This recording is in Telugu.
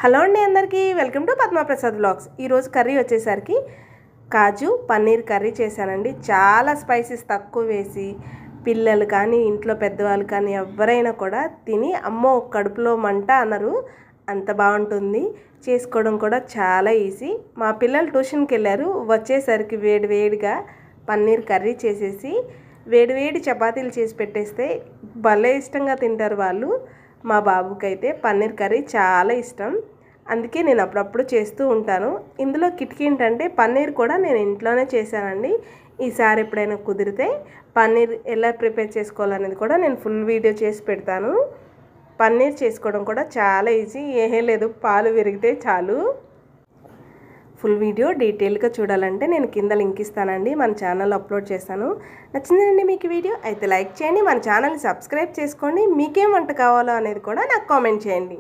హలో అండి అందరికీ వెల్కమ్ టు పద్మప్రసాద్ వ్లాగ్స్. ఈరోజు కర్రీ వచ్చేసరికి కాజు పన్నీర్ కర్రీ చేశానండి. చాలా స్పైసెస్ తక్కువ వేసి పిల్లలు కానీ ఇంట్లో పెద్దవాళ్ళు కానీ ఎవరైనా కూడా తిని అమ్మో కడుపులో మంట అన్నారు. అంత బాగుంటుంది. చేసుకోవడం కూడా చాలా ఈజీ. మా పిల్లలు ట్యూషన్కి వెళ్ళారు. వచ్చేసరికి వేడివేడిగా పన్నీర్ కర్రీ చేసేసి వేడివేడి చపాతీలు చేసి పెట్టేస్తే భలే ఇష్టంగా తింటారు వాళ్ళు. మా బాబుకైతే పన్నీర్ కర్రీ చాలా ఇష్టం. అందుకే నేను అప్పుడప్పుడు చేస్తూ ఉంటాను. ఇందులో కిటికీ ఏంటంటే పన్నీర్ కూడా నేను ఇంట్లోనే చేశానండి. ఈసారి ఎప్పుడైనా కుదిరితే పన్నీర్ ఎలా ప్రిపేర్ చేసుకోవాలనేది కూడా నేను ఫుల్ వీడియో చేసి పెడతాను. పన్నీర్ చేసుకోవడం కూడా చాలా ఈజీ. ఏమీ లేదు, పాలు విరిగితే చాలు. ఫుల్ వీడియో డీటెయిల్గా చూడాలంటే నేను కింద లింక్ ఇస్తానండి. మన ఛానల్ అప్లోడ్ చేస్తాను. నచ్చిందండి మీకు వీడియో అయితే లైక్ చేయండి. మన ఛానల్ని సబ్స్క్రైబ్ చేసుకోండి. మీకేం వంట కావాలో అనేది కూడా నాకు కామెంట్ చేయండి.